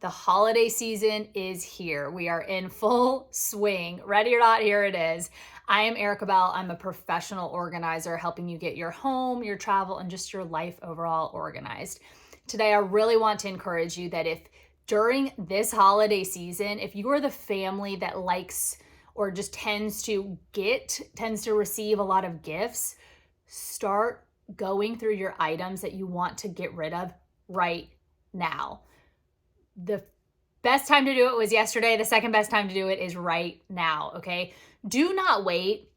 The holiday season is here. We are in full swing. Ready or not, here it is. I am Erica Bell. I'm a professional organizer helping you get your home, your travel, and just your life overall organized. Today, I really want to encourage you that if during this holiday season, if you are the family that likes or just tends to receive a lot of gifts, start going through your items that you want to get rid of right now. The best time to do it was yesterday. The second best time to do it is right now, okay? Do not wait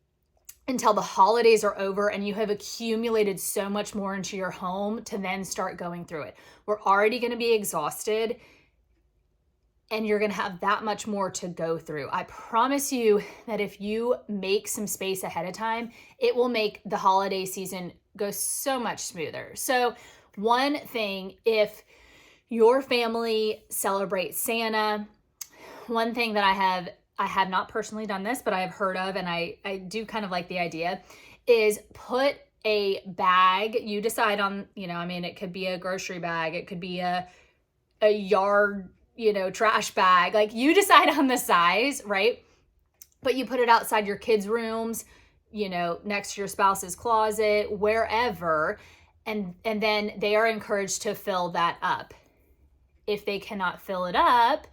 until the holidays are over and you have accumulated so much more into your home to then start going through it. We're already going to be exhausted and you're going to have that much more to go through. I promise you that if you make some space ahead of time, it will make the holiday season go so much smoother. So, one thing, if your family celebrates Santa, one thing that I have not personally done this, but I have heard of, and I do kind of like the idea, is put a bag. You decide on, it could be a grocery bag, it could be a yard, trash bag. Like, you decide on the size, right? But you put it outside your kids' rooms, next to your spouse's closet, wherever, and then they are encouraged to fill that up. If they cannot fill it up,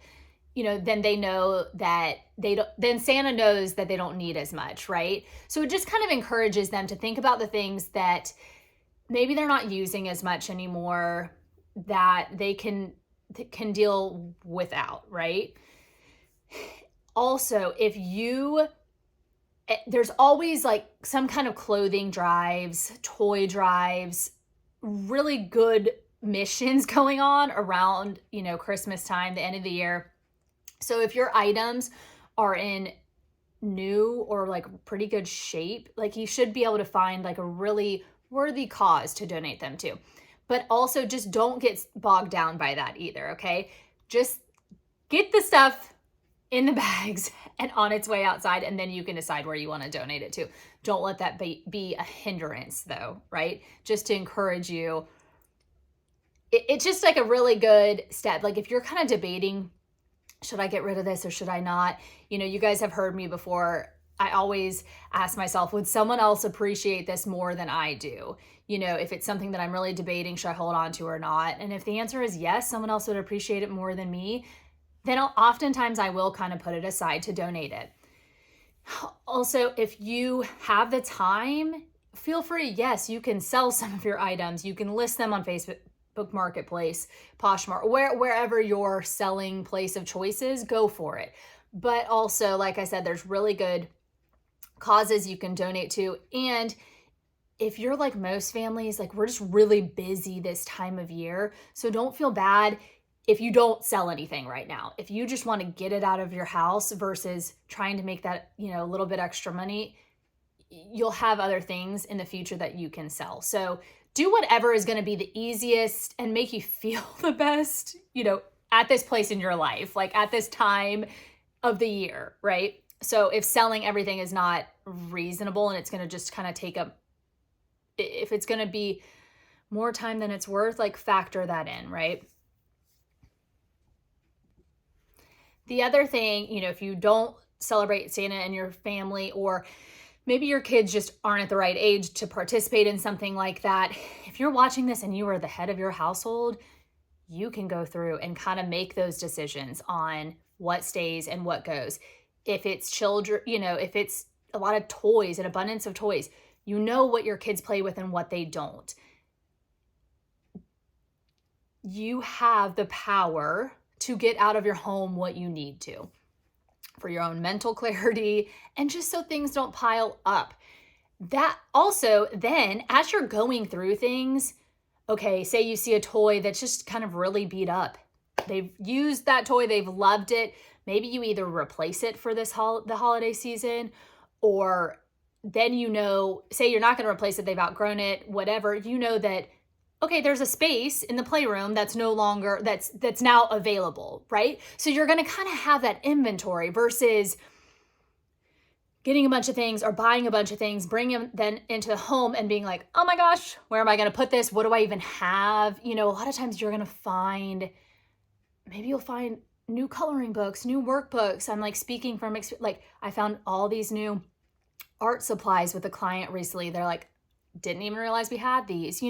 then they know that then Santa knows that they don't need as much, right? So it just kind of encourages them to think about the things that maybe they're not using as much anymore that they can deal without, right? Also, there's always like some kind of clothing drives, toy drives, really good missions going on around, Christmas time, the end of the year. So if your items are in new or like pretty good shape, like you should be able to find like a really worthy cause to donate them to. But also just don't get bogged down by that either, okay? Just get the stuff in the bags and on its way outside, and then you can decide where you want to donate it to. Don't let that be a hindrance though, right? Just to encourage you. It's just like a really good step. Like if you're kind of debating, should I get rid of this or should I not? You guys have heard me before. I always ask myself, would someone else appreciate this more than I do? If it's something that I'm really debating, should I hold on to or not? And if the answer is yes, someone else would appreciate it more than me, then oftentimes I will kind of put it aside to donate it. Also, if you have the time, feel free. Yes, you can sell some of your items. You can list them on Facebook Marketplace, Poshmark, wherever your selling place of choice is, go for it. But also, like I said, there's really good causes you can donate to. And if you're like most families, like we're just really busy this time of year. So don't feel bad if you don't sell anything right now. If you just want to get it out of your house versus trying to make that, a little bit extra money, you'll have other things in the future that you can sell. So do whatever is going to be the easiest and make you feel the best, at this place in your life, like at this time of the year, right? So if selling everything is not reasonable and it's going to just kind of if it's going to be more time than it's worth, like factor that in, right? The other thing, if you don't celebrate Santa in your family, or maybe your kids just aren't at the right age to participate in something like that, if you're watching this and you are the head of your household, you can go through and kind of make those decisions on what stays and what goes. If it's children, if it's a lot of toys, an abundance of toys, what your kids play with and what they don't. You have the power to get out of your home what you need to for your own mental clarity and just so things don't pile up. That also, then as you're going through things, okay, say you see a toy that's just kind of really beat up. They've used that toy, they've loved it. Maybe you either replace it for the holiday season, or then say you're not going to replace it, they've outgrown it, whatever, that okay, there's a space in the playroom that's no longer, that's now available, right? So you're going to kind of have that inventory versus getting a bunch of things or buying a bunch of things, bringing them then into the home and being like, oh my gosh, where am I going to put this? What do I even have? A lot of times you're going to find maybe you'll find new coloring books, new workbooks. I'm like speaking from like I found all these new art supplies with a client recently. They're like, didn't even realize we had these,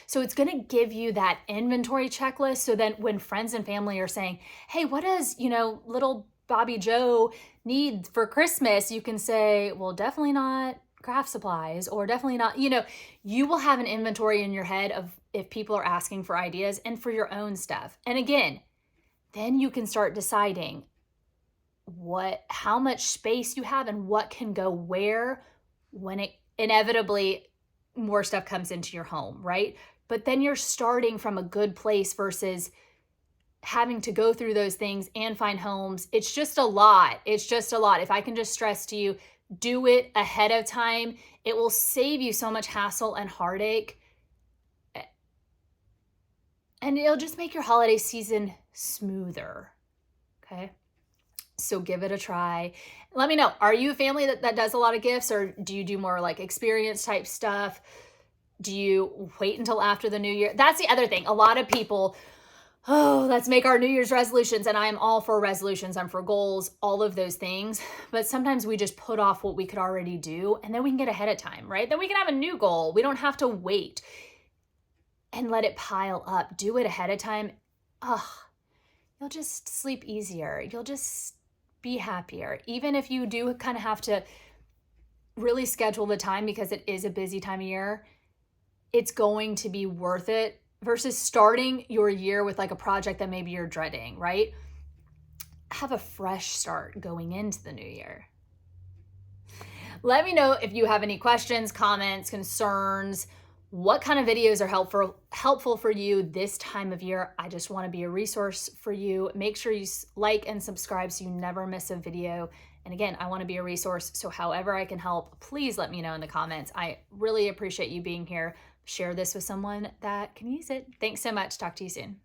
so it's going to give you that inventory checklist. So then when friends and family are saying, hey, what does, little Bobby Joe need for Christmas? You can say, well, definitely not craft supplies, or definitely not, you will have an inventory in your head of if people are asking for ideas and for your own stuff. And again, then you can start deciding how much space you have and what can go where when it inevitably more stuff comes into your home, right? But then you're starting from a good place versus having to go through those things and find homes. It's just a lot. It's just a lot. If I can just stress to you, do it ahead of time. It will save you so much hassle and heartache. And it'll just make your holiday season smoother. Okay? So give it a try. Let me know. Are you a family that does a lot of gifts, or do you do more like experience type stuff? Do you wait until after the new year? That's the other thing. A lot of people, let's make our New Year's resolutions. And I am all for resolutions. I'm for goals, all of those things. But sometimes we just put off what we could already do, and then we can get ahead of time, right? Then we can have a new goal. We don't have to wait and let it pile up. Do it ahead of time. You'll just sleep easier. You'll just be happier. Even if you do kind of have to really schedule the time because it is a busy time of year, it's going to be worth it versus starting your year with like a project that maybe you're dreading, right? Have a fresh start going into the new year. Let me know if you have any questions, comments, concerns. What kind of videos are helpful for you this time of year? I just want to be a resource for you. Make sure you like and subscribe so you never miss a video. And again, I want to be a resource. So however I can help, please let me know in the comments. I really appreciate you being here. Share this with someone that can use it. Thanks so much. Talk to you soon.